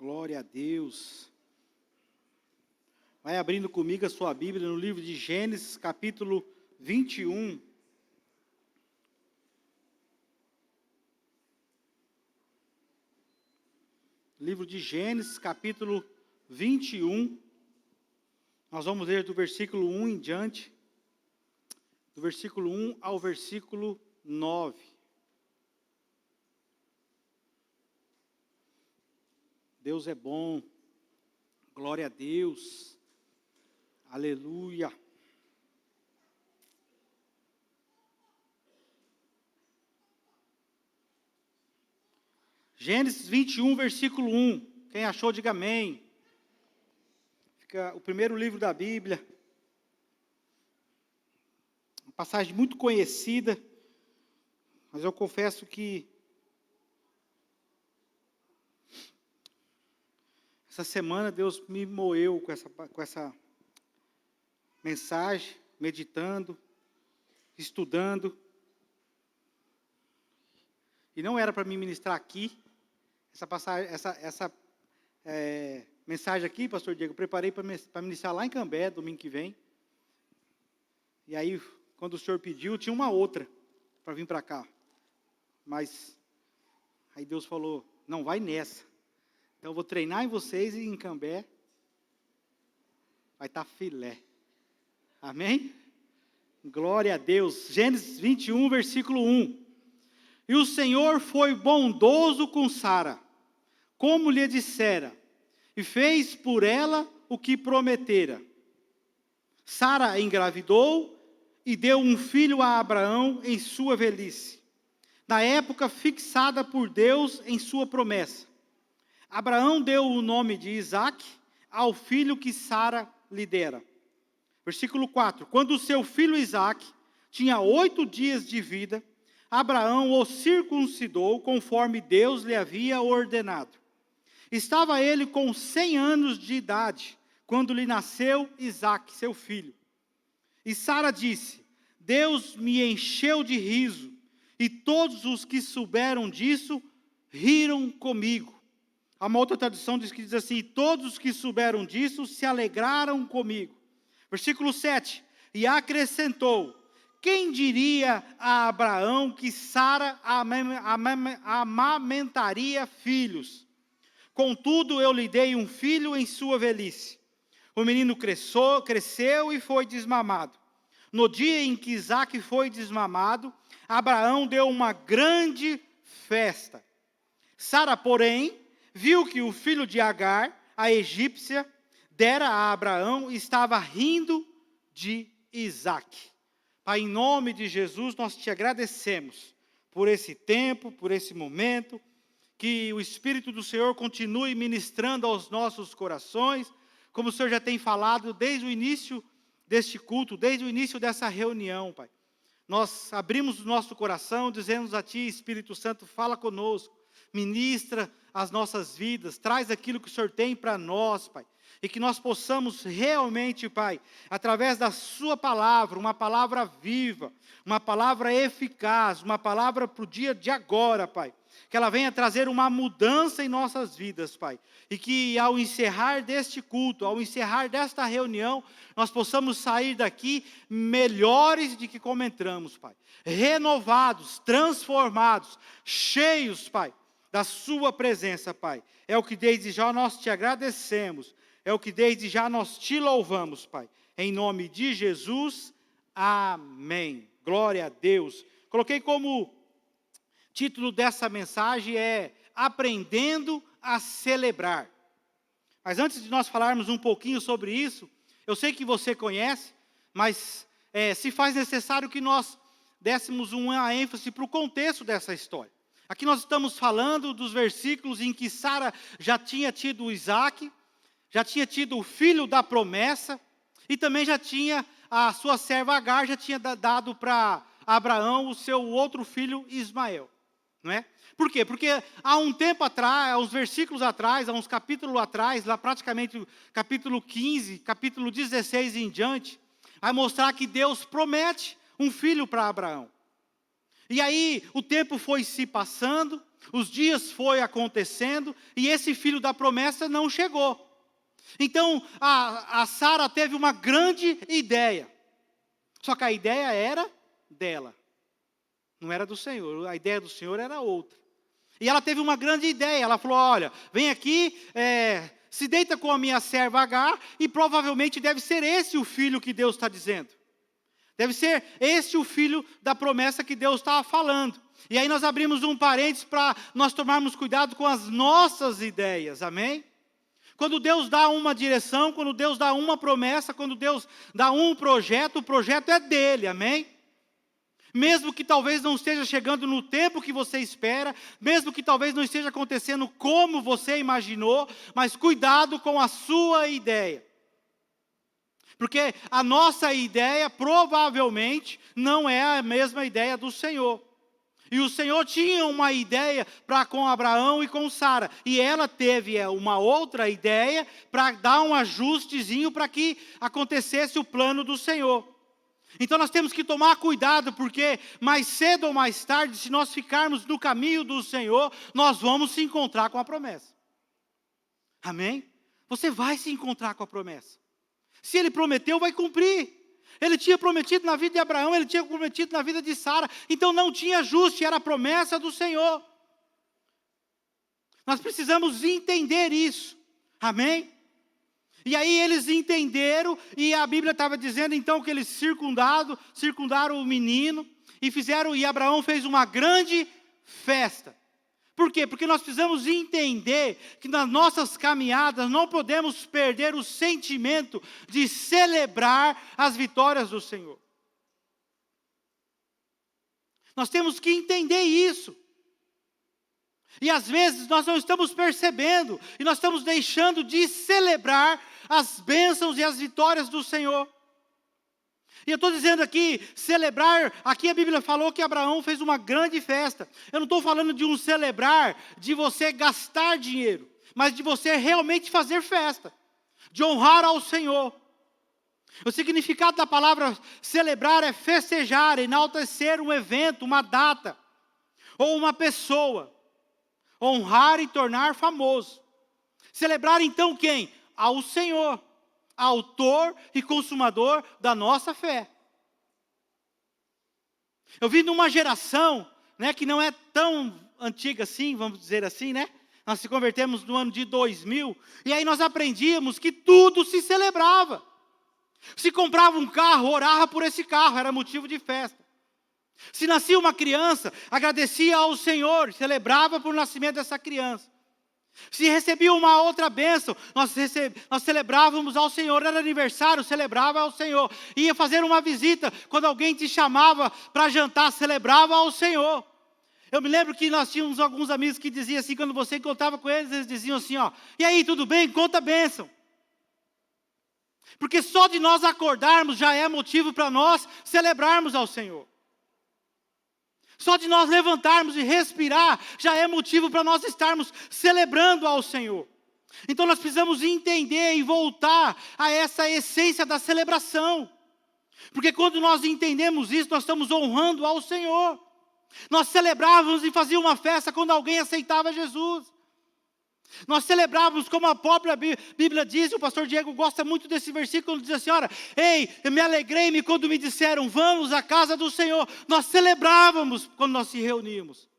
Glória a Deus. Vai abrindo comigo a sua Bíblia no livro de Gênesis, capítulo 21. Livro de Gênesis, capítulo 21. Nós vamos ler do versículo 1 em diante. Do versículo 1 ao versículo 9. Deus é bom. Glória a Deus. Aleluia. Gênesis 21, versículo 1. Quem achou, diga amém. Fica o primeiro livro da Bíblia. Uma passagem muito conhecida, mas eu confesso que essa semana Deus me moeu com essa mensagem, meditando, estudando. E não era para me ministrar aqui. Essa passagem, mensagem aqui, pastor Diego, eu preparei para ministrar lá em Cambé, domingo que vem. E aí, quando o senhor pediu, tinha uma outra para vir para cá. Mas, aí Deus falou, não, vai nessa. Então, eu vou treinar em vocês e em Cambé vai estar filé. Amém? Glória a Deus. Gênesis 21, versículo 1. E o Senhor foi bondoso com Sara, como lhe dissera, e fez por ela o que prometera. Sara engravidou e deu um filho a Abraão em sua velhice, na época fixada por Deus em sua promessa. Abraão deu o nome de Isaque ao filho que Sara lhe dera. Versículo 4. Quando o seu filho Isaque tinha 8 dias de vida, Abraão o circuncidou conforme Deus lhe havia ordenado. Estava ele com 100 anos de idade, quando lhe nasceu Isaque, seu filho. E Sara disse, Deus me encheu de riso, e todos os que souberam disso riram comigo. Há uma outra tradução que diz assim, todos os que souberam disso se alegraram comigo. Versículo 7, e acrescentou, quem diria a Abraão que Sara amamentaria filhos? Contudo, eu lhe dei um filho em sua velhice. O menino cresceu e foi desmamado. No dia em que Isaque foi desmamado, Abraão deu uma grande festa. Sara, porém, viu que o filho de Agar, a egípcia, dera a Abraão e estava rindo de Isaque. Pai, em nome de Jesus, nós te agradecemos por esse tempo, por esse momento, que o Espírito do Senhor continue ministrando aos nossos corações, como o Senhor já tem falado desde o início deste culto, desde o início dessa reunião, Pai. Nós abrimos o nosso coração, dizemos a Ti, Espírito Santo, fala conosco, ministra as nossas vidas, traz aquilo que o Senhor tem para nós, Pai. E que nós possamos realmente, Pai, através da Sua palavra, uma palavra viva, uma palavra eficaz, uma palavra para o dia de agora, Pai. Que ela venha trazer uma mudança em nossas vidas, Pai. E que ao encerrar deste culto, ao encerrar desta reunião, nós possamos sair daqui melhores de que como entramos, Pai. Renovados, transformados, cheios, Pai, da Sua presença, Pai. É o que desde já nós te agradecemos. É o que desde já nós te louvamos, Pai. Em nome de Jesus, amém. Glória a Deus. Coloquei como título dessa mensagem Aprendendo a Celebrar. Mas antes de nós falarmos um pouquinho sobre isso, eu sei que você conhece, mas se faz necessário que nós dessemos uma ênfase para o contexto dessa história. Aqui nós estamos falando dos versículos em que Sara já tinha tido Isaque, já tinha tido o filho da promessa, e também já tinha, a sua serva Agar já tinha dado para Abraão o seu outro filho Ismael. Não é? Por quê? Porque há um tempo atrás, há uns versículos atrás, há uns capítulos atrás, lá praticamente capítulo 15, capítulo 16 em diante, vai mostrar que Deus promete um filho para Abraão. E aí o tempo foi se passando, os dias foi acontecendo, e esse filho da promessa não chegou. Então a Sara teve uma grande ideia. Só que a ideia era dela, não era do Senhor. A ideia do Senhor era outra. E ela teve uma grande ideia. Ela falou: olha, vem aqui, se deita com a minha serva Agar, e provavelmente deve ser esse o filho que Deus está dizendo. Deve ser esse o filho da promessa que Deus estava falando. E aí nós abrimos um parênteses para nós tomarmos cuidado com as nossas ideias, amém? Quando Deus dá uma direção, quando Deus dá uma promessa, quando Deus dá um projeto, o projeto é dele, amém? Mesmo que talvez não esteja chegando no tempo que você espera, mesmo que talvez não esteja acontecendo como você imaginou, mas cuidado com a sua ideia. Porque a nossa ideia provavelmente não é a mesma ideia do Senhor. E o Senhor tinha uma ideia para com Abraão e com Sara. E ela teve uma outra ideia para dar um ajustezinho para que acontecesse o plano do Senhor. Então nós temos que tomar cuidado, porque mais cedo ou mais tarde, se nós ficarmos no caminho do Senhor, nós vamos se encontrar com a promessa. Amém? Você vai se encontrar com a promessa. Se Ele prometeu, vai cumprir. Ele tinha prometido na vida de Abraão, Ele tinha prometido na vida de Sara. Então não tinha ajuste, era a promessa do Senhor. Nós precisamos entender isso. Amém? E aí eles entenderam, e a Bíblia estava dizendo então que eles circundaram o menino, e Abraão fez uma grande festa. Por quê? Porque nós precisamos entender que nas nossas caminhadas não podemos perder o sentimento de celebrar as vitórias do Senhor. Nós temos que entender isso. E às vezes nós não estamos percebendo, e nós estamos deixando de celebrar as bênçãos e as vitórias do Senhor. E eu estou dizendo aqui, celebrar, aqui a Bíblia falou que Abraão fez uma grande festa. Eu não estou falando de um celebrar, de você gastar dinheiro, mas de você realmente fazer festa, de honrar ao Senhor. O significado da palavra celebrar é festejar, enaltecer um evento, uma data, ou uma pessoa. Honrar e tornar famoso. Celebrar então quem? Ao Senhor, autor e consumador da nossa fé. Eu vim de uma geração, que não é tão antiga assim, vamos dizer assim, Nós se convertemos no ano de 2000, e aí nós aprendíamos que tudo se celebrava. Se comprava um carro, orava por esse carro, era motivo de festa. Se nascia uma criança, agradecia ao Senhor, celebrava por nascimento dessa criança. Se recebia uma outra bênção, nós celebrávamos ao Senhor. Era aniversário, celebrava ao Senhor. Ia fazer uma visita, quando alguém te chamava para jantar, celebrava ao Senhor. Eu me lembro que nós tínhamos alguns amigos que diziam assim, quando você encontrava com eles diziam assim, e aí, tudo bem? Conta a bênção. Porque só de nós acordarmos já é motivo para nós celebrarmos ao Senhor. Só de nós levantarmos e respirar, já é motivo para nós estarmos celebrando ao Senhor. Então nós precisamos entender e voltar a essa essência da celebração. Porque quando nós entendemos isso, nós estamos honrando ao Senhor. Nós celebrávamos e fazíamos uma festa quando alguém aceitava Jesus. Nós celebrávamos, como a própria Bíblia diz, e o pastor Diego gosta muito desse versículo, diz assim, ei, eu me alegrei-me quando me disseram, vamos à casa do Senhor. Nós celebrávamos quando nós se reuníamos.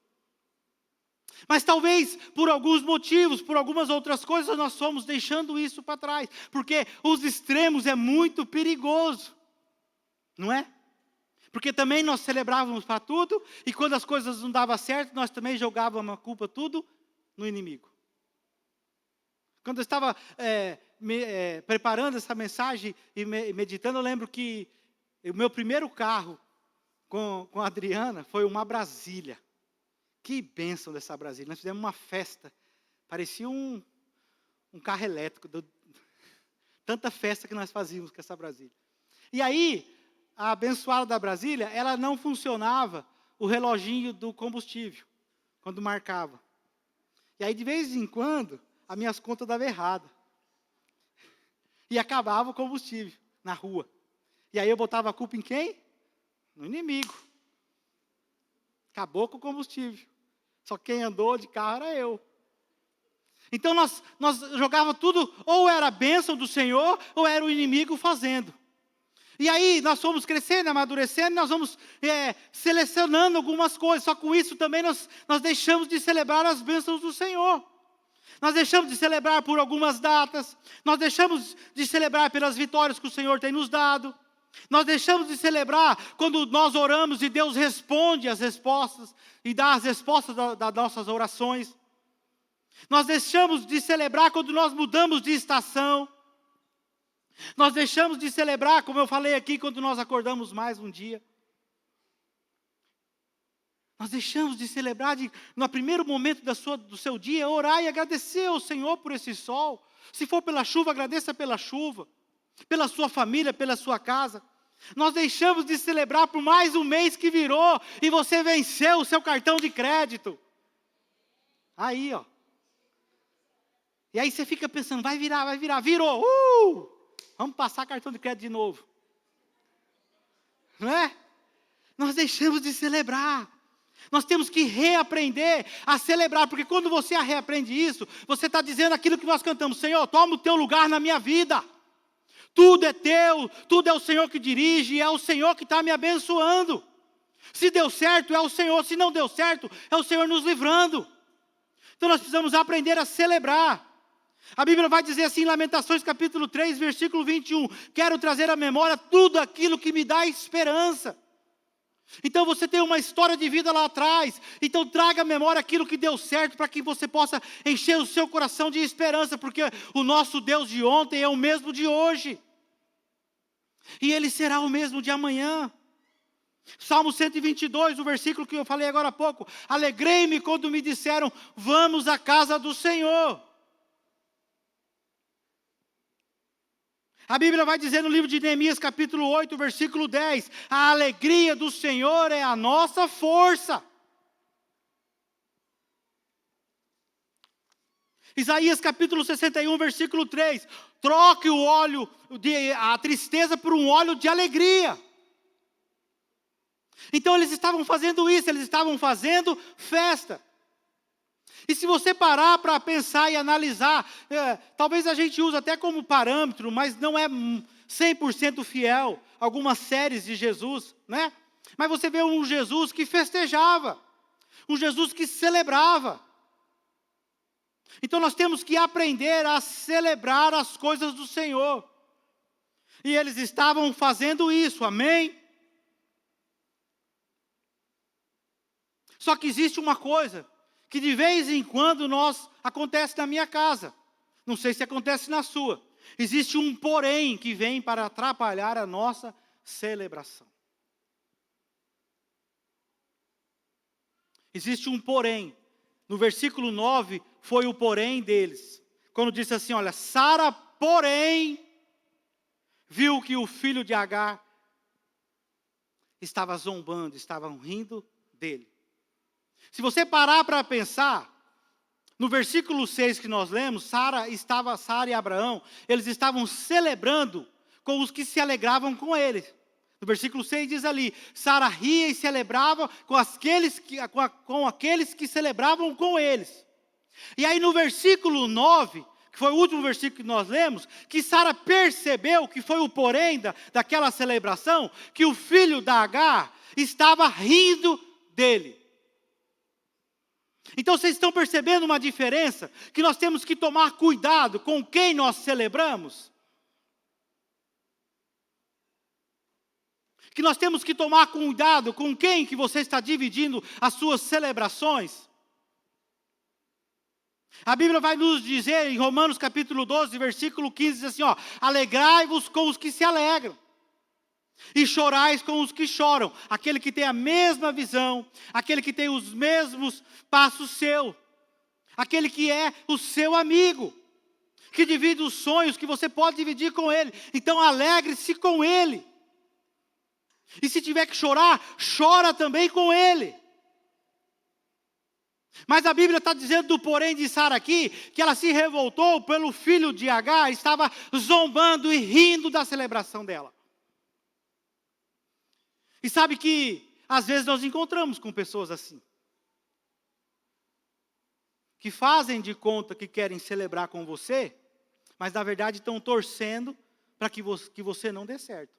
Mas talvez por alguns motivos, por algumas outras coisas, nós fomos deixando isso para trás. Porque os extremos é muito perigoso, não é? Porque também nós celebrávamos para tudo, e quando as coisas não davam certo, nós também jogávamos a culpa tudo no inimigo. Quando eu estava preparando essa mensagem e meditando, eu lembro que o meu primeiro carro com a Adriana foi uma Brasília. Que bênção dessa Brasília. Nós fizemos uma festa, parecia um carro elétrico. Tanta festa que nós fazíamos com essa Brasília. E aí, a abençoada da Brasília, ela não funcionava o reloginho do combustível, quando marcava. E aí, de vez em quando, as minhas contas davam errado. E acabava o combustível na rua. E aí eu botava a culpa em quem? No inimigo. Acabou com o combustível. Só quem andou de carro era eu. Então nós jogava tudo, ou era a bênção do Senhor, ou era o inimigo fazendo. E aí nós fomos crescendo, amadurecendo, nós vamos selecionando algumas coisas. Só com isso também nós deixamos de celebrar as bênçãos do Senhor. Nós deixamos de celebrar por algumas datas. Nós deixamos de celebrar pelas vitórias que o Senhor tem nos dado. Nós deixamos de celebrar quando nós oramos e Deus responde as respostas e dá as respostas das nossas orações. Nós deixamos de celebrar quando nós mudamos de estação. Nós deixamos de celebrar, como eu falei aqui, quando nós acordamos mais um dia. Nós deixamos de celebrar, no primeiro momento do seu dia, orar e agradecer ao Senhor por esse sol. Se for pela chuva, agradeça pela chuva. Pela sua família, pela sua casa. Nós deixamos de celebrar por mais um mês que virou e você venceu o seu cartão de crédito. Aí, ó. E aí você fica pensando, vai virar, virou. Vamos passar cartão de crédito de novo. Não é? Nós deixamos de celebrar. Nós temos que reaprender a celebrar, porque quando você reaprende isso, você está dizendo aquilo que nós cantamos: Senhor, toma o teu lugar na minha vida. Tudo é teu, tudo é o Senhor que dirige, é o Senhor que está me abençoando. Se deu certo, é o Senhor. Se não deu certo, é o Senhor nos livrando. Então nós precisamos aprender a celebrar. A Bíblia vai dizer assim em Lamentações capítulo 3, versículo 21. Quero trazer à memória tudo aquilo que me dá esperança. Então você tem uma história de vida lá atrás. Então traga à memória aquilo que deu certo, para que você possa encher o seu coração de esperança. Porque o nosso Deus de ontem é o mesmo de hoje. E Ele será o mesmo de amanhã. Salmo 122, o versículo que eu falei agora há pouco. Alegrei-me quando me disseram, vamos à casa do Senhor. A Bíblia vai dizer no livro de Neemias, capítulo 8, versículo 10. A alegria do Senhor é a nossa força. Isaías capítulo 61, versículo 3. Troque o óleo, a tristeza por um óleo de alegria. Então eles estavam fazendo isso, eles estavam fazendo festa. E se você parar para pensar e analisar, talvez a gente use até como parâmetro, mas não é 100% fiel, algumas séries de Jesus, né? Mas você vê um Jesus que festejava, um Jesus que celebrava. Então nós temos que aprender a celebrar as coisas do Senhor. E eles estavam fazendo isso, amém? Só que existe uma coisa que de vez em quando acontece na minha casa. Não sei se acontece na sua. Existe um porém que vem para atrapalhar a nossa celebração. Existe um porém. No versículo 9, foi o porém deles. Quando disse assim, olha, Sara, porém, viu que o filho de Agar estava zombando, estavam rindo dele. Se você parar para pensar, no versículo 6 que nós lemos, Sara e Abraão, eles estavam celebrando com os que se alegravam com ele. No versículo 6 diz ali, Sara ria e celebrava com aqueles que celebravam com eles. E aí no versículo 9, que foi o último versículo que nós lemos, que Sara percebeu, que foi o porém daquela celebração, que o filho da Agar estava rindo dele. Então vocês estão percebendo uma diferença? Que nós temos que tomar cuidado com quem nós celebramos? Que nós temos que tomar cuidado com quem que você está dividindo as suas celebrações? A Bíblia vai nos dizer em Romanos capítulo 12, versículo 15, diz assim, ó, alegrai-vos com os que se alegram. E chorais com os que choram, aquele que tem a mesma visão, aquele que tem os mesmos passos seu, aquele que é o seu amigo, que divide os sonhos que você pode dividir com ele. Então alegre-se com ele. E se tiver que chorar, chora também com ele. Mas a Bíblia está dizendo do porém de Sara aqui, que ela se revoltou pelo filho de Agar, estava zombando e rindo da celebração dela. E sabe que às vezes nós encontramos com pessoas assim, que fazem de conta que querem celebrar com você, mas na verdade estão torcendo para que você não dê certo.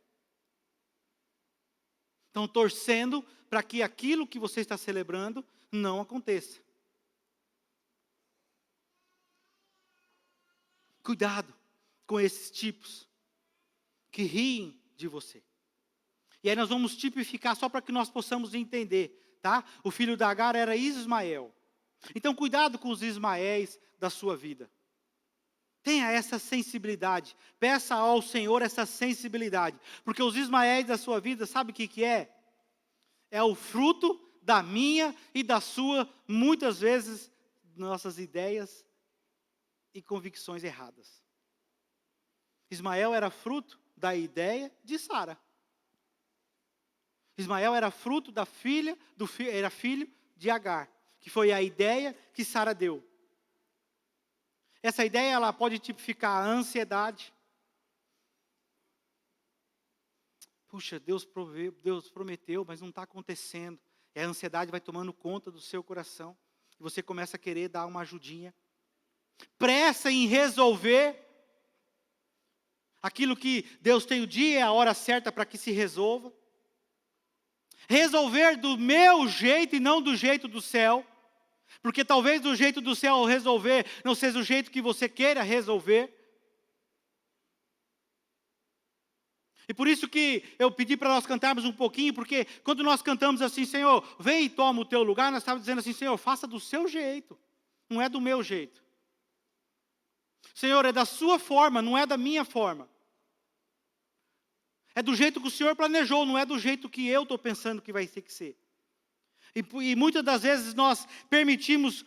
Estão torcendo para que aquilo que você está celebrando não aconteça. Cuidado com esses tipos que riem de você. E aí nós vamos tipificar só para que nós possamos entender, tá? O filho da Agar era Ismael. Então cuidado com os Ismaéis da sua vida. Tenha essa sensibilidade. Peça ao Senhor essa sensibilidade. Porque os Ismaéis da sua vida, sabe o que é? É o fruto da minha e da sua, muitas vezes, nossas ideias e convicções erradas. Ismael era fruto da ideia de Sara. Ismael era fruto da filha, era filho de Agar, que foi a ideia que Sara deu. Essa ideia ela pode tipificar a ansiedade. Puxa, Deus prometeu, mas não está acontecendo. E a ansiedade vai tomando conta do seu coração. E você começa a querer dar uma ajudinha. Pressa em resolver aquilo que Deus tem o dia e a hora certa para que se resolva. Resolver do meu jeito e não do jeito do céu. Porque talvez do jeito do céu resolver não seja o jeito que você queira resolver. E por isso que eu pedi para nós cantarmos um pouquinho, porque quando nós cantamos assim, Senhor, vem e toma o teu lugar, nós estávamos dizendo assim, Senhor, faça do seu jeito, não é do meu jeito. Senhor, é da sua forma, não é da minha forma. É do jeito que o Senhor planejou, não é do jeito que eu estou pensando que vai ter que ser. E muitas das vezes nós permitimos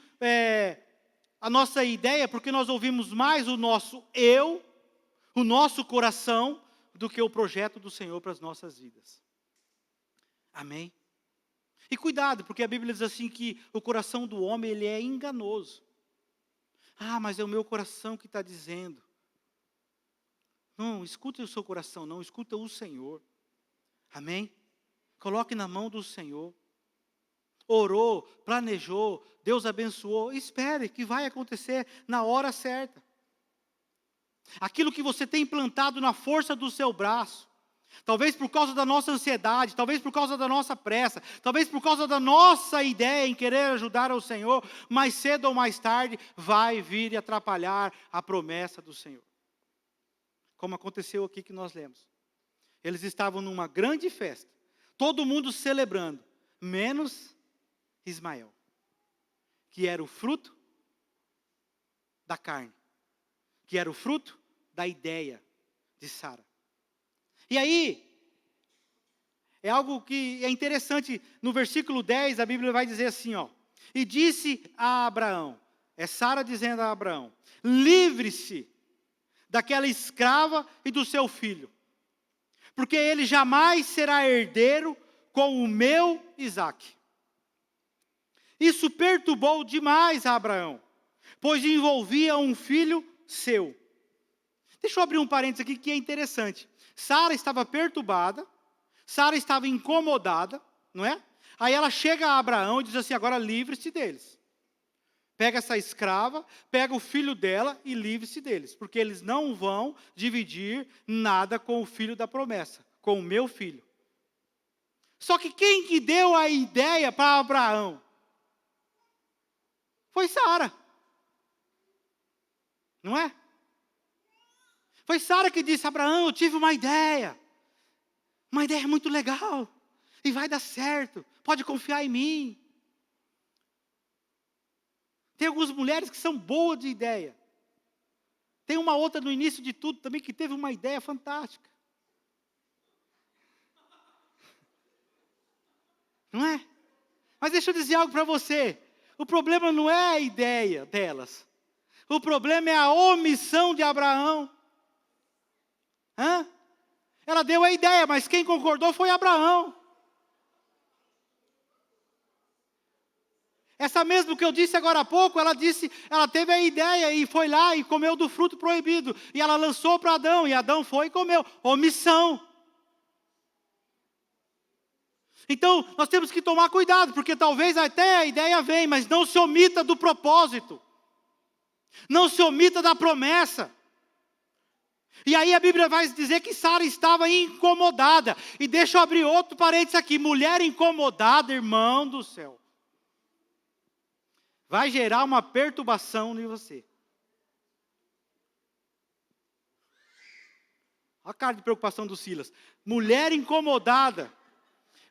a nossa ideia, porque nós ouvimos mais o nosso eu, o nosso coração, do que o projeto do Senhor para as nossas vidas. Amém? E cuidado, porque a Bíblia diz assim que o coração do homem ele é enganoso. Ah, mas é o meu coração que está dizendo. Não, escute o seu coração, não, escuta o Senhor. Amém? Coloque na mão do Senhor. Orou, planejou, Deus abençoou. Espere que vai acontecer na hora certa. Aquilo que você tem plantado na força do seu braço, talvez por causa da nossa ansiedade, talvez por causa da nossa pressa, talvez por causa da nossa ideia em querer ajudar ao Senhor, mais cedo ou mais tarde vai vir e atrapalhar a promessa do Senhor. Como aconteceu aqui que nós lemos. Eles estavam numa grande festa, todo mundo celebrando, menos Ismael, que era o fruto da carne, que era o fruto da ideia de Sara. E aí, é algo que é interessante, no versículo 10, a Bíblia vai dizer assim, ó, e disse a Abraão, é Sara dizendo a Abraão, livre-se daquela escrava e do seu filho, porque ele jamais será herdeiro com o meu Isaque. Isso perturbou demais a Abraão, pois envolvia um filho seu. Deixa eu abrir um parênteses aqui que é interessante. Sara estava perturbada, Sara estava incomodada, não é? Aí ela chega a Abraão e diz assim, agora livre-se deles. Pega essa escrava, pega o filho dela e livre-se deles, porque eles não vão dividir nada com o filho da promessa, com o meu filho. Só que quem que deu a ideia para Abraão? Foi Sara. Não é? Foi Sara que disse, Abraão, eu tive uma ideia muito legal, e vai dar certo, pode confiar em mim. Tem algumas mulheres que são boas de ideia. Tem uma outra no início de tudo também que teve uma ideia fantástica. Não é? Mas deixa eu dizer algo para você. O problema não é a ideia delas. O problema é a omissão de Abraão. Ela deu a ideia, mas quem concordou foi Abraão. Essa mesma que eu disse agora há pouco, ela teve a ideia e foi lá e comeu do fruto proibido. E ela lançou para Adão, e Adão foi e comeu. Omissão. Então, nós temos que tomar cuidado, porque talvez até a ideia venha, mas não se omita do propósito. Não se omita da promessa. E aí a Bíblia vai dizer que Sara estava incomodada. E deixa eu abrir outro parênteses aqui. Mulher incomodada, irmão do céu, vai gerar uma perturbação em você. Olha a cara de preocupação do Silas. Mulher incomodada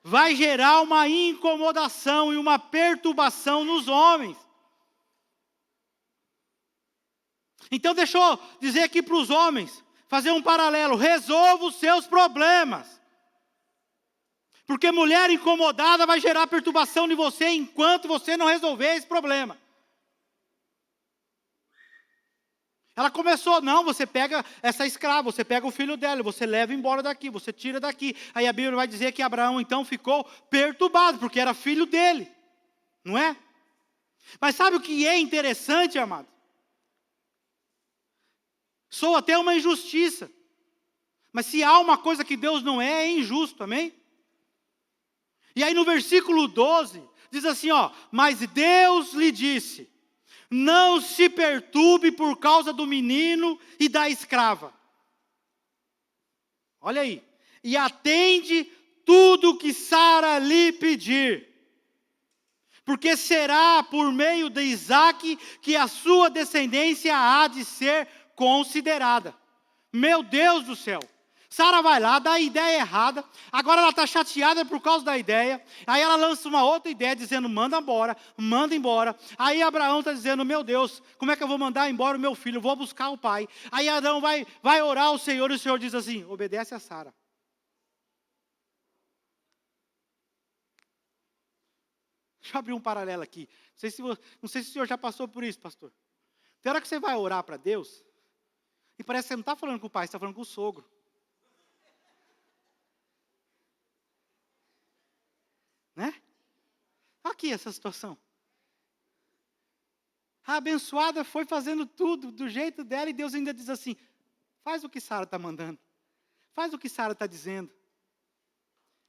vai gerar uma incomodação e uma perturbação nos homens. Então deixa eu dizer aqui para os homens, fazer um paralelo. Resolva os seus problemas. Porque mulher incomodada vai gerar perturbação em você enquanto você não resolver esse problema. Ela começou, não, você pega essa escrava, você pega o filho dela, você leva embora daqui, você tira daqui. Aí a Bíblia vai dizer que Abraão então ficou perturbado, porque era filho dele, não é? Mas sabe o que é interessante, amado? Soa até uma injustiça. Mas se há uma coisa que Deus não é, é injusto, amém? E aí no versículo 12, diz assim, ó, mas Deus lhe disse, não se perturbe por causa do menino e da escrava. Olha aí. E atende tudo o que Sara lhe pedir. Porque será por meio de Isaque que a sua descendência há de ser considerada. Meu Deus do céu. Sara vai lá, dá a ideia errada, agora ela está chateada por causa da ideia, aí ela lança uma outra ideia dizendo, manda embora, aí Abraão está dizendo, meu Deus, como é que eu vou mandar embora o meu filho, eu vou buscar o pai, aí Adão vai orar ao Senhor, e o Senhor diz assim, obedece a Sara. Deixa eu abrir um paralelo aqui, não sei se o senhor já passou por isso, pastor. Tem hora que você vai orar para Deus, e parece que você não está falando com o pai, você está falando com o sogro. Né? Aqui essa situação. A abençoada foi fazendo tudo do jeito dela e Deus ainda diz assim, faz o que Sara está mandando. Faz o que Sara está dizendo.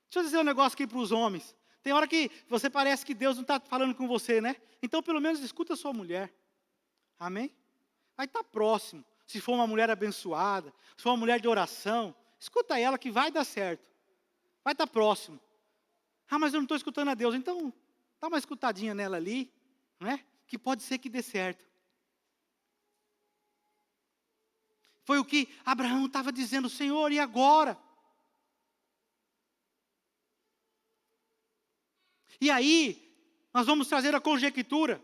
Deixa eu dizer um negócio aqui para os homens. Tem hora que você parece que Deus não está falando com você, né? Então pelo menos escuta a sua mulher. Amém? Vai estar próximo. Se for uma mulher abençoada, se for uma mulher de oração, escuta ela que vai dar certo. Vai estar próximo. Ah, mas eu não estou escutando a Deus. Então, dá uma escutadinha nela ali, não é? Que pode ser que dê certo. Foi o que Abraão estava dizendo, Senhor, e agora? E aí, nós vamos trazer a conjectura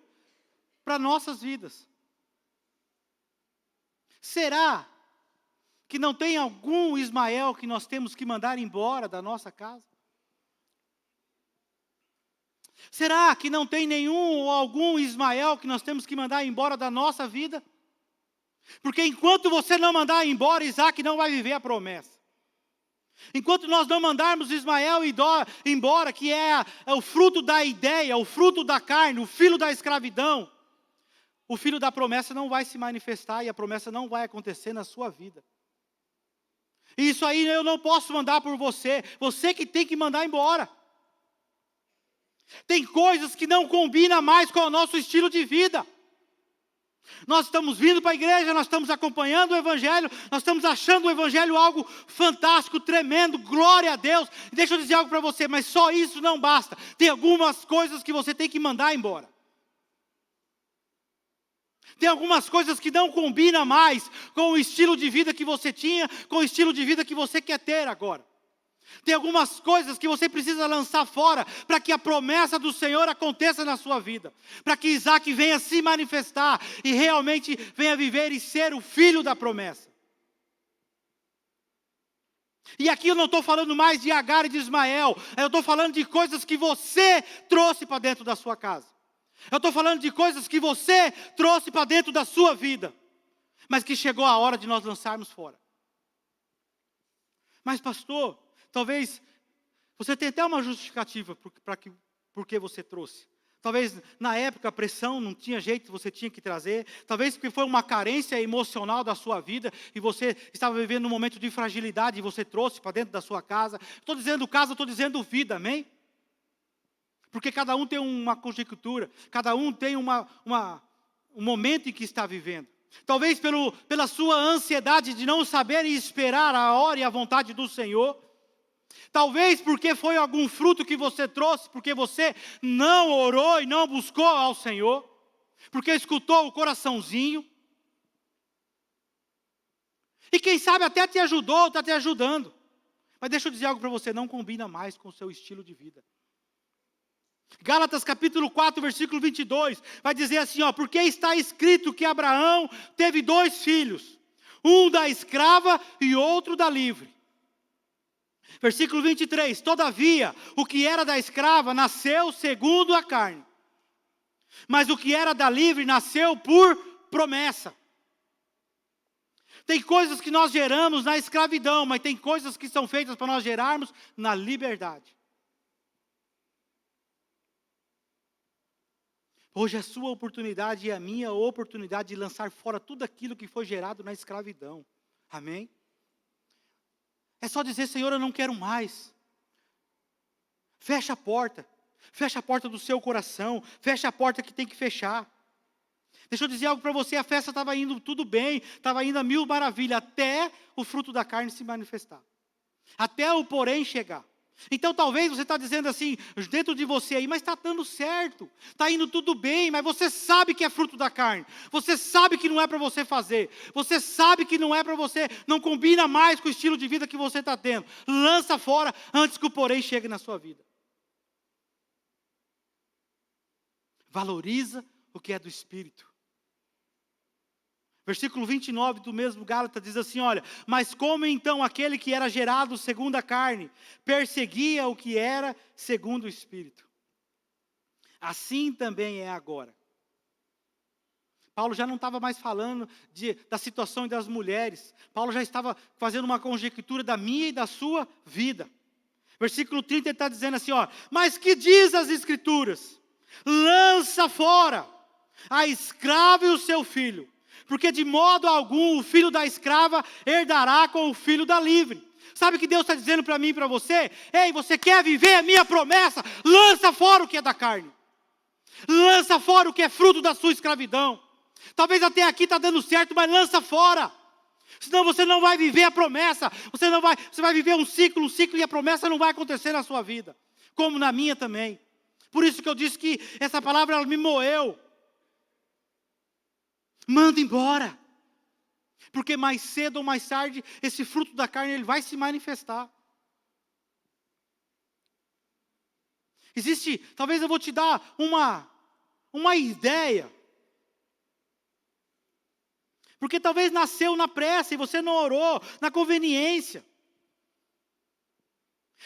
para nossas vidas. Será que não tem algum Ismael que nós temos que mandar embora da nossa casa? Será que não tem nenhum ou algum Ismael que nós temos que mandar embora da nossa vida? Porque enquanto você não mandar embora, Isaque não vai viver a promessa. Enquanto nós não mandarmos Ismael embora, que é o fruto da ideia, o fruto da carne, o filho da escravidão, o filho da promessa não vai se manifestar e a promessa não vai acontecer na sua vida. Isso aí eu não posso mandar por você, você que tem que mandar embora. Tem coisas que não combinam mais com o nosso estilo de vida. Nós estamos vindo para a igreja, nós estamos acompanhando o Evangelho, nós estamos achando o Evangelho algo fantástico, tremendo, glória a Deus. Deixa eu dizer algo para você, mas só isso não basta. Tem algumas coisas que você tem que mandar embora. Tem algumas coisas que não combinam mais com o estilo de vida que você tinha, com o estilo de vida que você quer ter agora. Tem algumas coisas que você precisa lançar fora para que a promessa do Senhor aconteça na sua vida. Para que Isaque venha se manifestar e realmente venha viver e ser o filho da promessa. E aqui eu não estou falando mais de Agar e de Ismael. Eu estou falando de coisas que você trouxe para dentro da sua casa. Eu estou falando de coisas que você trouxe para dentro da sua vida. Mas que chegou a hora de nós lançarmos fora. Mas pastor, talvez você tenha até uma justificativa por que você trouxe. Talvez na época a pressão não tinha jeito, você tinha que trazer. Talvez porque foi uma carência emocional da sua vida e você estava vivendo um momento de fragilidade e você trouxe para dentro da sua casa. Estou dizendo casa, estou dizendo vida, amém? Porque cada um tem uma conjectura, cada um tem um momento em que está vivendo. Talvez pela sua ansiedade de não saber e esperar a hora e a vontade do Senhor. Talvez porque foi algum fruto que você trouxe, porque você não orou e não buscou ao Senhor. Porque escutou o coraçãozinho. E quem sabe até te ajudou, está te ajudando. Mas deixa eu dizer algo para você, não combina mais com o seu estilo de vida. Gálatas capítulo 4, versículo 22, vai dizer assim, porque está escrito que Abraão teve 2 filhos, um da escrava e outro da livre. Versículo 23, todavia, o que era da escrava nasceu segundo a carne, mas o que era da livre nasceu por promessa. Tem coisas que nós geramos na escravidão, mas tem coisas que são feitas para nós gerarmos na liberdade. Hoje é a sua oportunidade e a minha oportunidade de lançar fora tudo aquilo que foi gerado na escravidão. Amém? É só dizer, Senhor, eu não quero mais. Fecha a porta. Fecha a porta do seu coração. Fecha a porta que tem que fechar. Deixa eu dizer algo para você, a festa estava indo tudo bem, estava indo a mil maravilhas, até o fruto da carne se manifestar. Até o porém chegar. Então talvez você está dizendo assim, dentro de você aí, mas está dando certo, está indo tudo bem, mas você sabe que é fruto da carne, você sabe que não é para você fazer, você sabe que não é para você, não combina mais com o estilo de vida que você está tendo, lança fora antes que o porém chegue na sua vida. Valoriza o que é do Espírito. Versículo 29 do mesmo Gálatas diz assim, olha, mas como então aquele que era gerado segundo a carne, perseguia o que era segundo o Espírito, assim também é agora. Paulo já não estava mais falando da situação das mulheres, Paulo já estava fazendo uma conjectura da minha e da sua vida. Versículo 30 ele está dizendo assim, mas que diz as Escrituras? Lança fora a escrava e o seu filho, porque de modo algum o filho da escrava herdará com o filho da livre. Sabe o que Deus está dizendo para mim e para você? Ei, você quer viver a minha promessa? Lança fora o que é da carne. Lança fora o que é fruto da sua escravidão. Talvez até aqui está dando certo, mas lança fora. Senão você não vai viver a promessa. Você vai viver um ciclo e a promessa não vai acontecer na sua vida. Como na minha também. Por isso que eu disse que essa palavra ela me moeu. Manda embora. Porque mais cedo ou mais tarde, esse fruto da carne ele vai se manifestar. Talvez eu vou te dar uma ideia. Porque talvez nasceu na pressa e você não orou, na conveniência.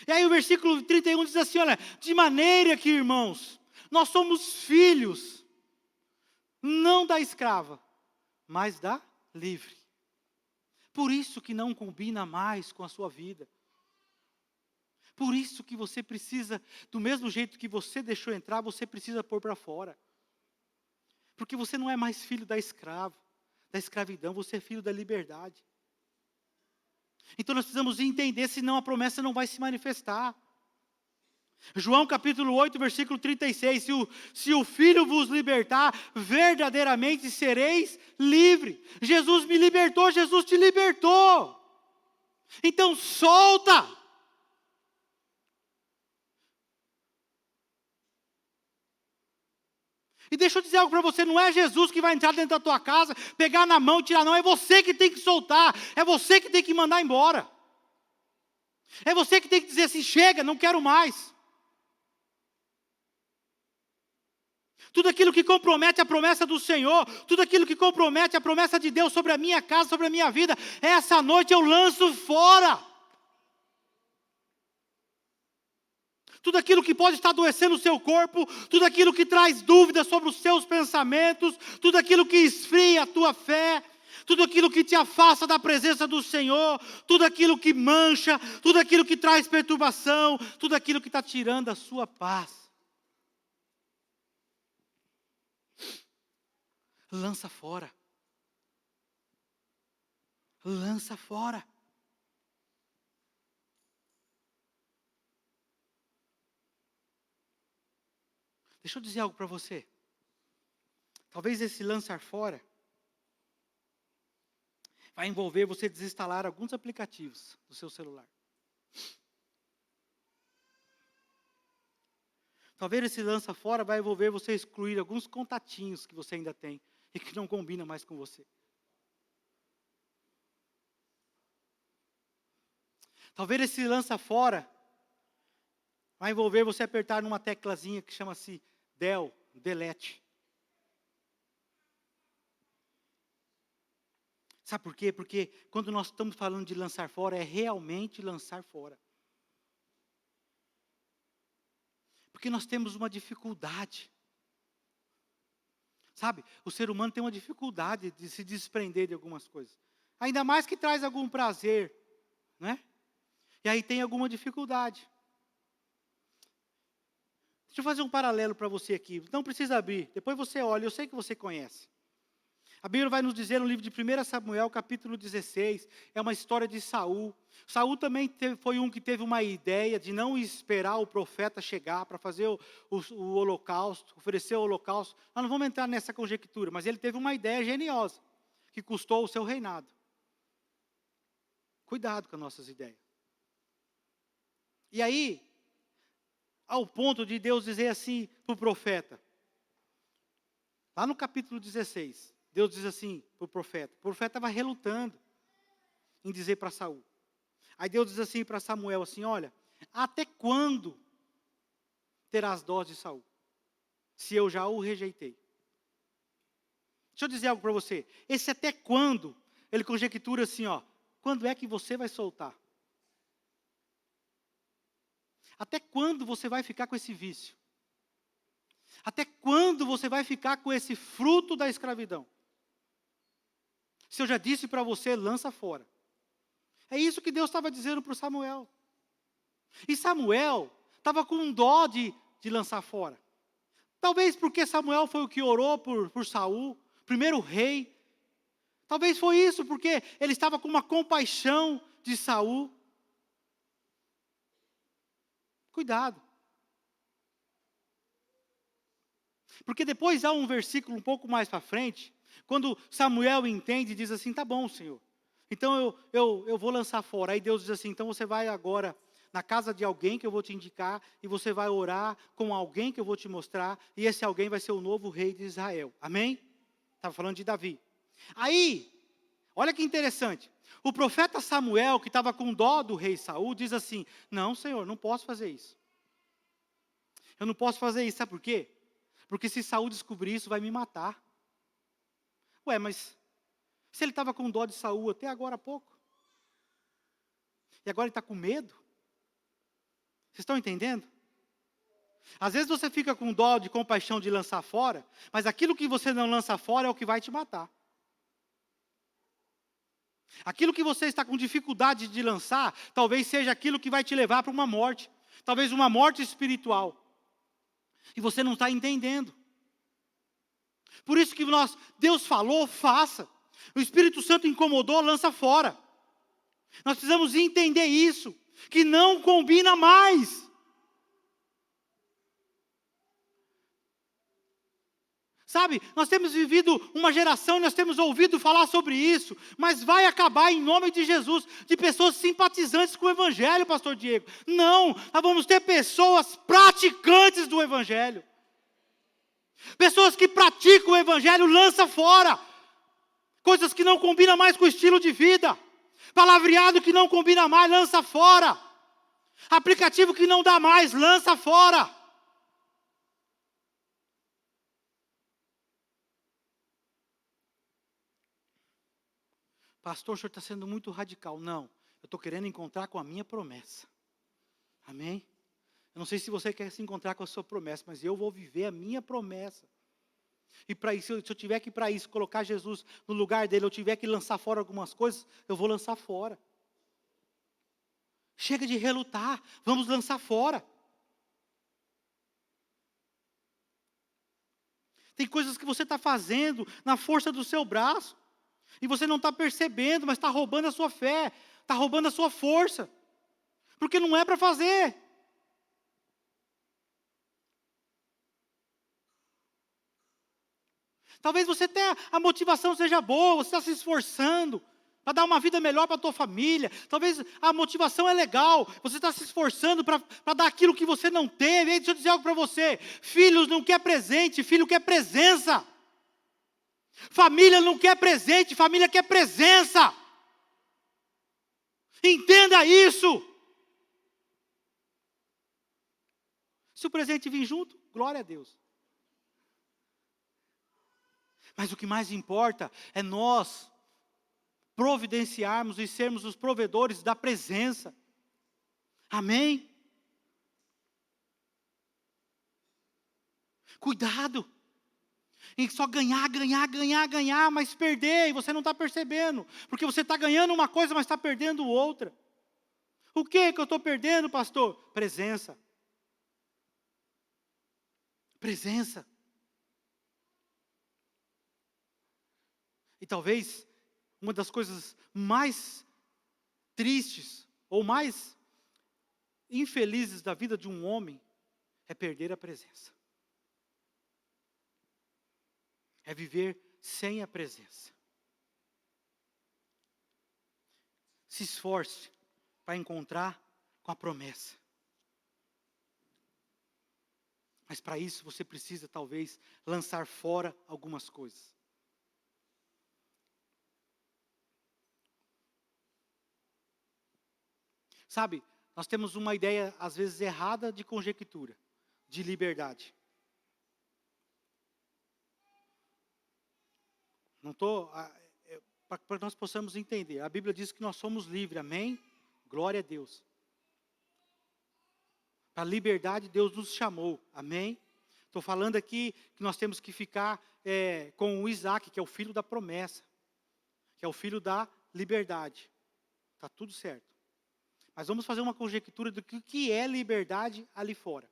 E aí o versículo 31 diz assim, olha, de maneira que, irmãos, nós somos filhos, não da escrava, mas da livre. Por isso que não combina mais com a sua vida. Por isso que você precisa, do mesmo jeito que você deixou entrar, você precisa pôr para fora. Porque você não é mais filho da escravidão, você é filho da liberdade. Então nós precisamos entender, senão a promessa não vai se manifestar. João capítulo 8, versículo 36, se o Filho vos libertar, verdadeiramente sereis livres. Jesus me libertou, Jesus te libertou. Então solta. E deixa eu dizer algo para você, não é Jesus que vai entrar dentro da tua casa, pegar na mão e tirar, não, é você que tem que soltar, é você que tem que mandar embora. É você que tem que dizer assim, chega, não quero mais. Tudo aquilo que compromete a promessa do Senhor, tudo aquilo que compromete a promessa de Deus sobre a minha casa, sobre a minha vida, essa noite eu lanço fora. Tudo aquilo que pode estar adoecendo o seu corpo, tudo aquilo que traz dúvidas sobre os seus pensamentos, tudo aquilo que esfria a tua fé, tudo aquilo que te afasta da presença do Senhor, tudo aquilo que mancha, tudo aquilo que traz perturbação, tudo aquilo que está tirando a sua paz. Lança fora. Lança fora. Deixa eu dizer algo para você. Talvez esse lançar fora vai envolver você desinstalar alguns aplicativos do seu celular. Talvez esse lança fora vai envolver você excluir alguns contatinhos que você ainda tem e que não combina mais com você. Talvez esse lança fora vai envolver você apertar numa teclazinha que chama-se delete. Sabe por quê? Porque quando nós estamos falando de lançar fora, é realmente lançar fora. Porque nós temos uma dificuldade. Sabe, o ser humano tem uma dificuldade de se desprender de algumas coisas. Ainda mais que traz algum prazer, né? E aí tem alguma dificuldade. Deixa eu fazer um paralelo para você aqui. Não precisa abrir, depois você olha, eu sei que você conhece. A Bíblia vai nos dizer no livro de 1 Samuel, capítulo 16, é uma história de Saul. Saul também foi um que teve uma ideia de não esperar o profeta chegar para fazer o holocausto, oferecer o holocausto. Nós não vamos entrar nessa conjectura, mas ele teve uma ideia geniosa, que custou o seu reinado. Cuidado com as nossas ideias. E aí, ao ponto de Deus dizer assim para o profeta, lá no capítulo 16, Deus diz assim para o profeta estava relutando em dizer para Saul. Aí Deus diz assim para Samuel, assim, olha, até quando terás dó de Saul, se eu já o rejeitei? Deixa eu dizer algo para você, esse até quando, ele conjectura assim, ó, quando é que você vai soltar? Até quando você vai ficar com esse vício? Até quando você vai ficar com esse fruto da escravidão? Se eu já disse para você, lança fora. É isso que Deus estava dizendo para o Samuel. E Samuel estava com dó de lançar fora. Talvez porque Samuel foi o que orou por Saul, primeiro rei. Talvez foi isso, porque ele estava com uma compaixão de Saul. Cuidado. Porque depois há um versículo um pouco mais para frente, quando Samuel entende e diz assim, tá bom, Senhor, então eu vou lançar fora. Aí Deus diz assim, então você vai agora na casa de alguém que eu vou te indicar, e você vai orar com alguém que eu vou te mostrar, e esse alguém vai ser o novo rei de Israel. Amém? Estava falando de Davi. Aí, olha que interessante, o profeta Samuel, que estava com dó do rei Saul, diz assim, não, Senhor, não posso fazer isso. Eu não posso fazer isso, sabe por quê? Porque se Saul descobrir isso, vai me matar. Ué, mas se ele estava com dó de Saul até agora há pouco, e agora ele está com medo? Vocês estão entendendo? Às vezes você fica com dó de compaixão de lançar fora, mas aquilo que você não lança fora é o que vai te matar. Aquilo que você está com dificuldade de lançar, talvez seja aquilo que vai te levar para uma morte, talvez uma morte espiritual. E você não está entendendo. Por isso que Deus falou, faça. O Espírito Santo incomodou, lança fora. Nós precisamos entender isso, que não combina mais. Sabe, nós temos vivido uma geração, nós temos ouvido falar sobre isso, mas vai acabar em nome de Jesus, de pessoas simpatizantes com o Evangelho, pastor Diego. Não, nós vamos ter pessoas praticantes do Evangelho. Pessoas que praticam o Evangelho, lança fora. Coisas que não combinam mais com o estilo de vida. Palavreado que não combina mais, lança fora. Aplicativo que não dá mais, lança fora. Pastor, o senhor está sendo muito radical. Não, eu estou querendo encontrar com a minha promessa. Amém? Eu não sei se você quer se encontrar com a sua promessa, mas eu vou viver a minha promessa. E para isso, se eu tiver que para isso colocar Jesus no lugar dele, eu tiver que lançar fora algumas coisas, eu vou lançar fora. Chega de relutar, vamos lançar fora. Tem coisas que você está fazendo na força do seu braço, e você não está percebendo, mas está roubando a sua fé, está roubando a sua força, porque não é para fazer. Talvez você até a motivação seja boa, você está se esforçando para dar uma vida melhor para a tua família. Talvez a motivação é legal, você está se esforçando para dar aquilo que você não teve. Aí deixa eu dizer algo para você: filhos não quer presente, filho quer presença. Família não quer presente, família quer presença. Entenda isso. Se o presente vir junto, glória a Deus. Mas o que mais importa é nós providenciarmos e sermos os provedores da presença. Amém? Cuidado em só ganhar, mas perder, e você não está percebendo, porque você está ganhando uma coisa, mas está perdendo outra. O que eu estou perdendo, pastor? Presença. Presença. E talvez uma das coisas mais tristes ou mais infelizes da vida de um homem é perder a presença. É viver sem a presença. Se esforce para encontrar com a promessa. Mas para isso você precisa talvez lançar fora algumas coisas. Sabe, nós temos uma ideia às vezes errada de conjectura, de liberdade. Não estou, para que nós possamos entender. A Bíblia diz que nós somos livres, amém? Glória a Deus. Para a liberdade Deus nos chamou, amém? Estou falando aqui que nós temos que ficar com o Isaac, que é o filho da promessa, que é o filho da liberdade. Está tudo certo. Mas vamos fazer uma conjectura do que é liberdade ali fora.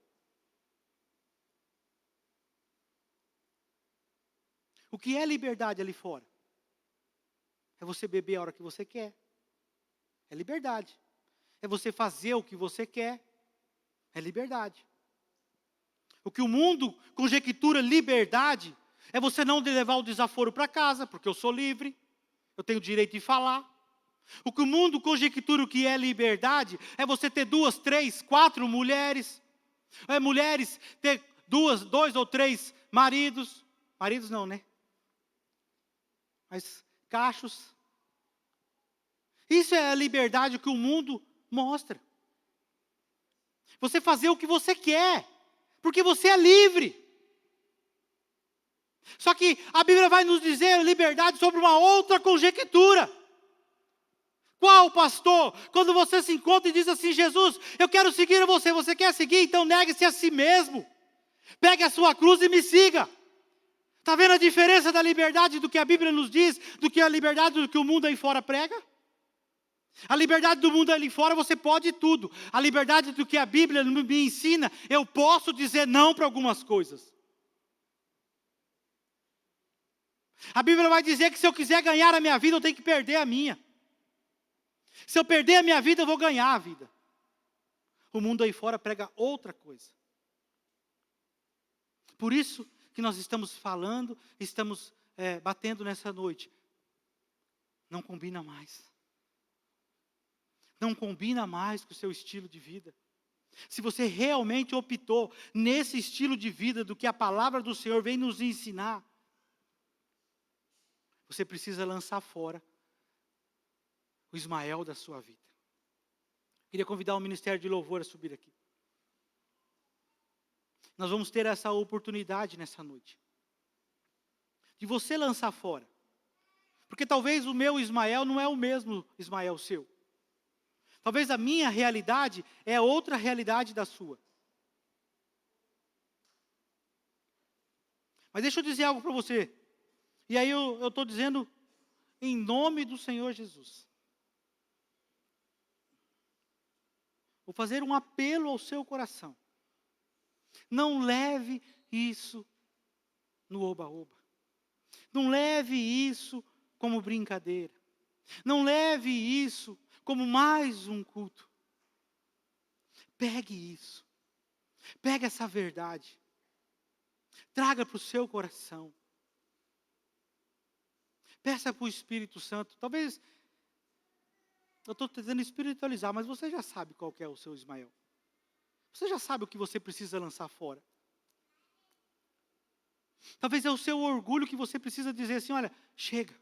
O que é liberdade ali fora? É você beber a hora que você quer. É liberdade. É você fazer o que você quer. É liberdade. O que o mundo conjectura liberdade é você não levar o desaforo para casa, porque eu sou livre, eu tenho o direito de falar. O que o mundo conjectura o que é liberdade é você ter 2, 3, 4 mulheres. Mulheres ter 2 ou 3 maridos. Maridos não, né? Mas cachos. Isso é a liberdade que o mundo mostra. Você fazer o que você quer, porque você é livre. Só que a Bíblia vai nos dizer liberdade sobre uma outra conjectura. Qual, pastor? Quando você se encontra e diz assim: Jesus, eu quero seguir a você. Você quer seguir? Então negue-se a si mesmo. Pegue a sua cruz e me siga. Está vendo a diferença da liberdade do que a Bíblia nos diz, do que a liberdade do que o mundo aí fora prega? A liberdade do mundo ali fora, você pode tudo. A liberdade do que a Bíblia me ensina, eu posso dizer não para algumas coisas. A Bíblia vai dizer que se eu quiser ganhar a minha vida, eu tenho que perder a minha. Se eu perder a minha vida, eu vou ganhar a vida. O mundo aí fora prega outra coisa. Por isso que nós estamos falando, estamos batendo nessa noite. Não combina mais. Não combina mais com o seu estilo de vida. Se você realmente optou nesse estilo de vida do que a palavra do Senhor vem nos ensinar, você precisa lançar fora o Ismael da sua vida. Queria convidar o Ministério de Louvor a subir aqui. Nós vamos ter essa oportunidade nessa noite, de você lançar fora. Porque talvez o meu Ismael não é o mesmo Ismael seu. Talvez a minha realidade é outra realidade da sua. Mas deixa eu dizer algo para você. E aí eu estou dizendo em nome do Senhor Jesus. Vou fazer um apelo ao seu coração. Não leve isso no oba-oba. Não leve isso como brincadeira. Não leve isso como mais um culto. Pegue isso. Pegue essa verdade. Traga para o seu coração. Peça para o Espírito Santo. Talvez, eu estou tentando espiritualizar, mas você já sabe qual que é o seu Ismael. Você já sabe o que você precisa lançar fora. Talvez é o seu orgulho que você precisa dizer assim, olha, chega.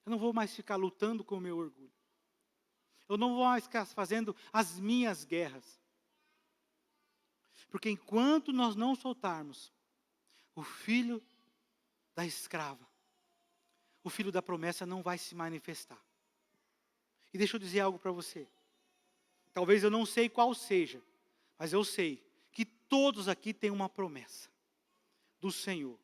Eu não vou mais ficar lutando com o meu orgulho. Eu não vou mais ficar fazendo as minhas guerras. Porque enquanto nós não soltarmos o filho da escrava, o filho da promessa não vai se manifestar. E deixa eu dizer algo para você. Talvez eu não sei qual seja, mas eu sei que todos aqui têm uma promessa do Senhor.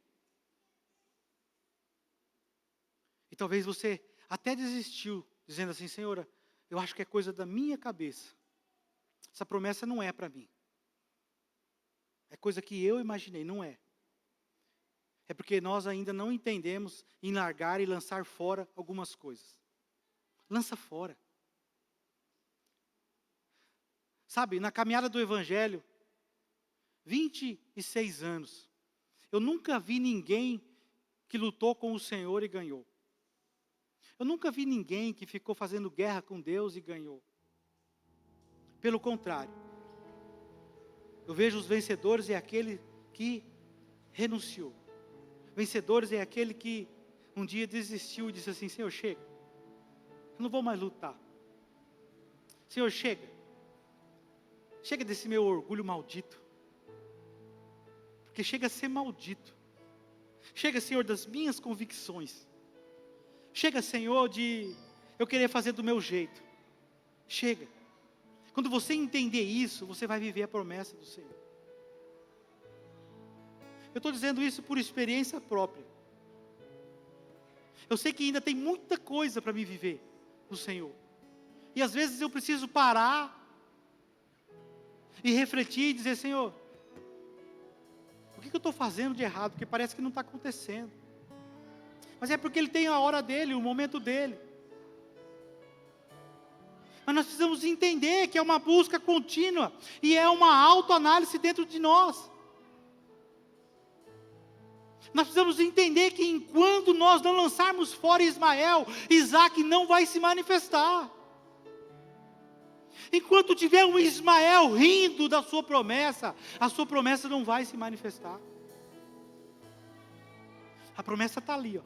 E talvez você até desistiu, dizendo assim, Senhora, eu acho que é coisa da minha cabeça. Essa promessa não é para mim. É coisa que eu imaginei, não é. É porque nós ainda não entendemos em largar e lançar fora algumas coisas. Lança fora. Sabe, na caminhada do Evangelho, 26 anos, eu nunca vi ninguém que lutou com o Senhor e ganhou. Eu nunca vi ninguém que ficou fazendo guerra com Deus e ganhou. Pelo contrário, eu vejo os vencedores é aquele que renunciou. Vencedores é aquele que um dia desistiu e disse assim, Senhor, chega. Eu não vou mais lutar. Senhor, chega. Chega desse meu orgulho maldito. Porque chega a ser maldito. Chega, Senhor, das minhas convicções. Chega, Senhor, de eu querer fazer do meu jeito. Chega. Quando você entender isso, você vai viver a promessa do Senhor. Eu estou dizendo isso por experiência própria. Eu sei que ainda tem muita coisa para me viver no Senhor. E às vezes eu preciso parar e refletir e dizer, Senhor, o que eu estou fazendo de errado? Porque parece que não está acontecendo. Mas é porque Ele tem a hora dEle, o momento dEle. Mas nós precisamos entender que é uma busca contínua e é uma autoanálise dentro de nós. Nós precisamos entender que enquanto nós não lançarmos fora Ismael, Isaac não vai se manifestar. Enquanto tiver um Ismael rindo da sua promessa, a sua promessa não vai se manifestar. A promessa está ali, ó.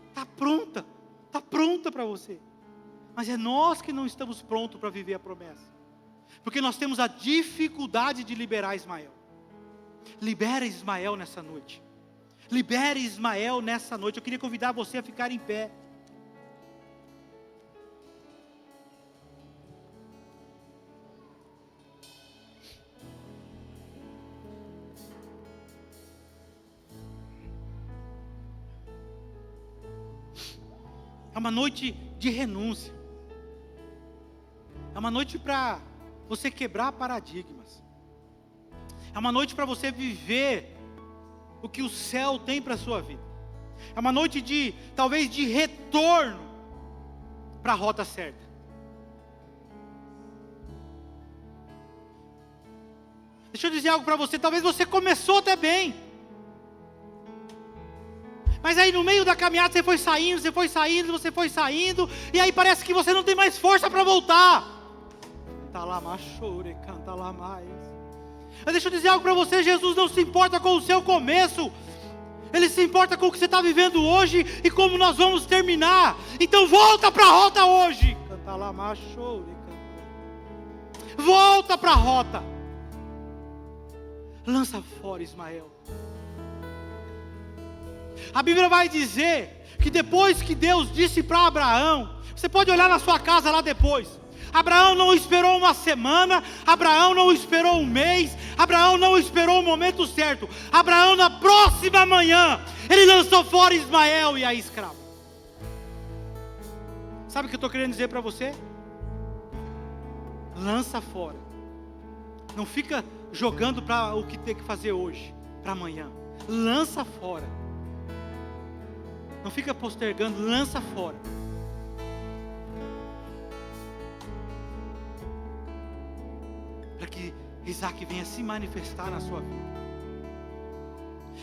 Está pronta para você. Mas é nós que não estamos prontos para viver a promessa. Porque nós temos a dificuldade de liberar Ismael. Libere Ismael nessa noite. Libere Ismael nessa noite. Eu queria convidar você a ficar em pé. É uma noite de renúncia. É uma noite para você quebrar paradigmas. É uma noite para você viver o que o céu tem para a sua vida. É uma noite de, talvez, de retorno para a rota certa. Deixa eu dizer algo para você, talvez você começou até bem. Mas aí no meio da caminhada você foi saindo, e aí parece que você não tem mais força para voltar. Canta lá, machore, canta lá mais. Mas deixa eu dizer algo para você, Jesus não se importa com o seu começo. Ele se importa com o que você está vivendo hoje e como nós vamos terminar. Então volta para a rota hoje. Canta lá, machore, canta. Volta para a rota. Lança fora Ismael. A Bíblia vai dizer que depois que Deus disse para Abraão, você pode olhar na sua casa lá depois. Abraão não esperou uma semana, Abraão não esperou um mês, Abraão não esperou o momento certo. Abraão na próxima manhã, ele lançou fora Ismael e a escrava. Sabe o que eu estou querendo dizer para você? Lança fora. Não fica jogando para o que tem que fazer hoje, para amanhã. Lança fora. Não fica postergando, lança fora. Para que Isaac venha se manifestar na sua vida.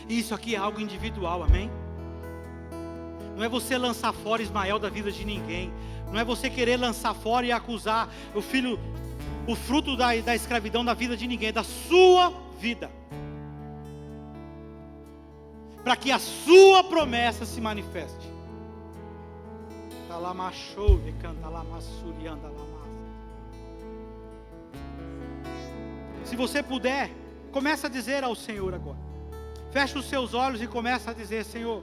E isso aqui é algo individual, amém? Não é você lançar fora Ismael da vida de ninguém. Não é você querer lançar fora e acusar o filho, o fruto da escravidão da vida de ninguém, é da sua vida. Para que a sua promessa se manifeste. Se você puder, começa a dizer ao Senhor agora. Fecha os seus olhos e começa a dizer: Senhor,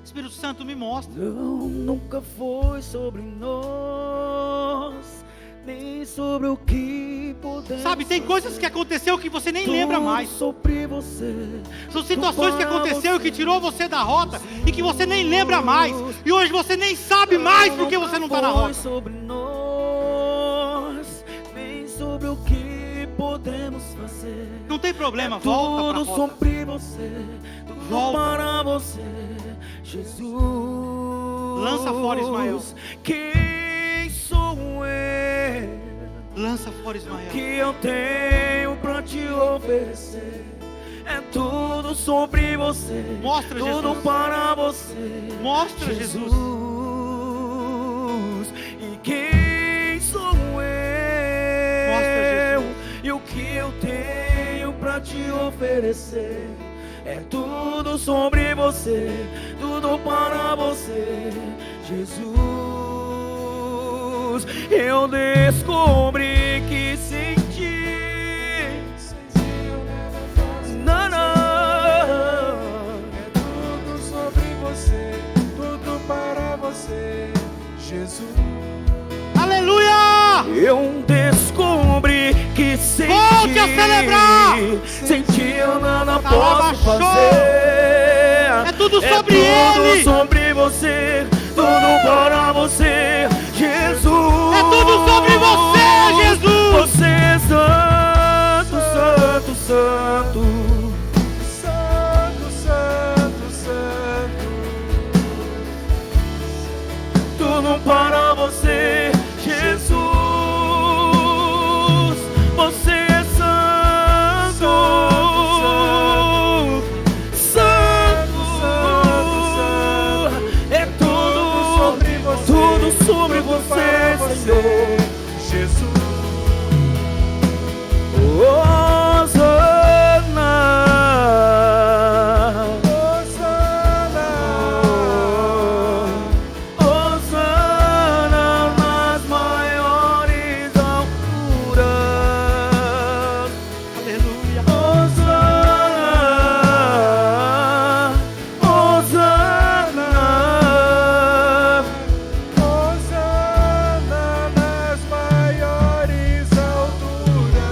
Espírito Santo, me mostra. Não, nunca foi sobre nós, nem sobre o que podemos. Sabe, tem coisas que aconteceu que você nem lembra mais. Sobre você. São situações que aconteceu e que tirou você da rota e que você nem lembra mais. E hoje você nem sabe mais porque você não está na rota. Não foi sobre nós, nem sobre o que podemos fazer. Não tem problema, volta para a tudo rota. sobre você, tudo Volta. para você, Jesus. Lança fora Ismael. Quem sou eu? Lança fora Ismael. Que eu tenho pra te oferecer é tudo sobre você. Mostra, tudo Jesus. para você. Mostra, Jesus. E quem sou eu? Mostra, Jesus. E o que eu tenho pra te oferecer é tudo sobre você, tudo para você, Jesus. Eu descobri que sem ti, não, não, é tudo sobre você, tudo para você, Jesus. Aleluia! eu descobri que sem Volte ti, a celebrar! sem ti eu nada Talabachou! posso fazer. É tudo sobre tudo Ele! sobre você, tudo para você, Jesus. É tudo sobre você, Jesus! Você é santo, santo, santo. Santo, santo, santo. Tudo para você, Jesus. Você é santo, santo, é tudo sobre você, tudo sobre você, Senhor. Jesus. Hosana, Hosana nas maiores alturas. Aleluia! Hosana, Hosana, Hosana nas maiores alturas.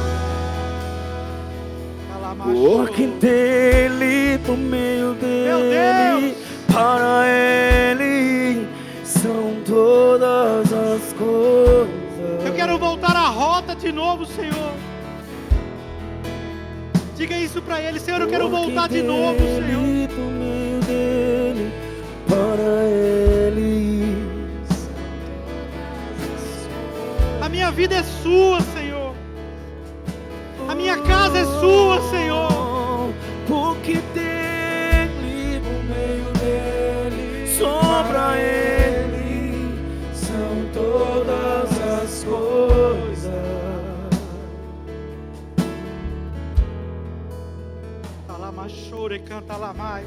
porque dele, por meio dele, para ele são todas as coisas. Eu quero voltar à rota de novo, Senhor. Diga isso para Ele: Senhor, eu quero voltar de novo, Senhor. Dele, por meio dele, para ele. A minha vida é sua, Senhor. A minha casa é sua, Senhor. Porque dele, por meio dele, só pra ele são todas as coisas. Tá lá mais chora e canta lá mais.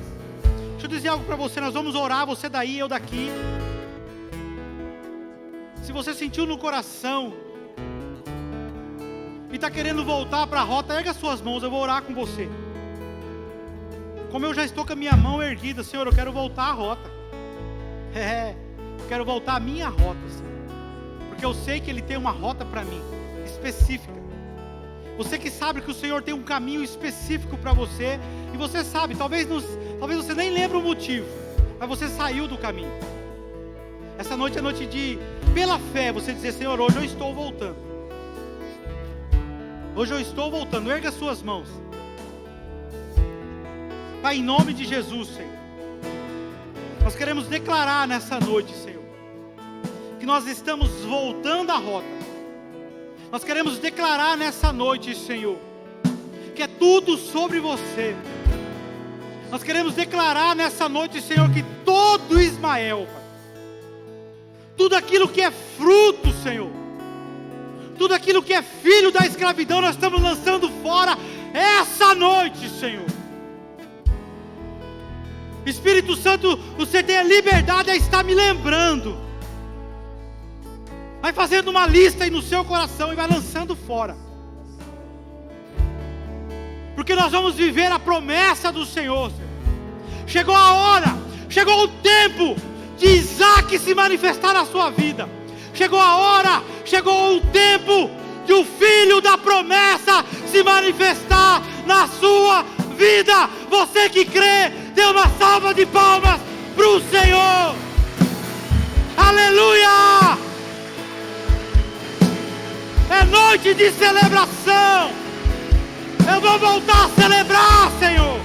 Deixa eu dizer algo para você. Nós vamos orar, você daí, eu daqui. Se você sentiu no coração e está querendo voltar para a rota, erga suas mãos, eu vou orar com você. Como eu já estou com a minha mão erguida, Senhor, eu quero voltar à rota. Eu quero voltar à minha rota, Senhor. Porque eu sei que Ele tem uma rota para mim, específica. Você que sabe que o Senhor tem um caminho específico para você, e você sabe, talvez você nem lembre o motivo, mas você saiu do caminho. Essa noite é noite de, pela fé, você dizer: Senhor, hoje eu estou voltando. Hoje eu estou voltando. Erga suas mãos. Pai, em nome de Jesus, Senhor, nós queremos declarar nessa noite, Senhor, que nós estamos voltando à rota. Nós queremos declarar nessa noite, Senhor, que é tudo sobre você. Nós queremos declarar nessa noite, Senhor, que todo Ismael, Pai, tudo aquilo que é fruto, Senhor, tudo aquilo que é filho da escravidão, nós estamos lançando fora essa noite, Senhor. Espírito Santo, você tem a liberdade a estar me lembrando. Vai fazendo uma lista aí no seu coração e vai lançando fora. Porque nós vamos viver a promessa do Senhor, Senhor. Chegou a hora, chegou o tempo de Isaac se manifestar na sua vida. Chegou a hora, chegou o tempo de o filho da promessa se manifestar na sua vida. Você que crê, dê uma salva de palmas para o Senhor. Aleluia! É noite de celebração. Eu vou voltar a celebrar, Senhor.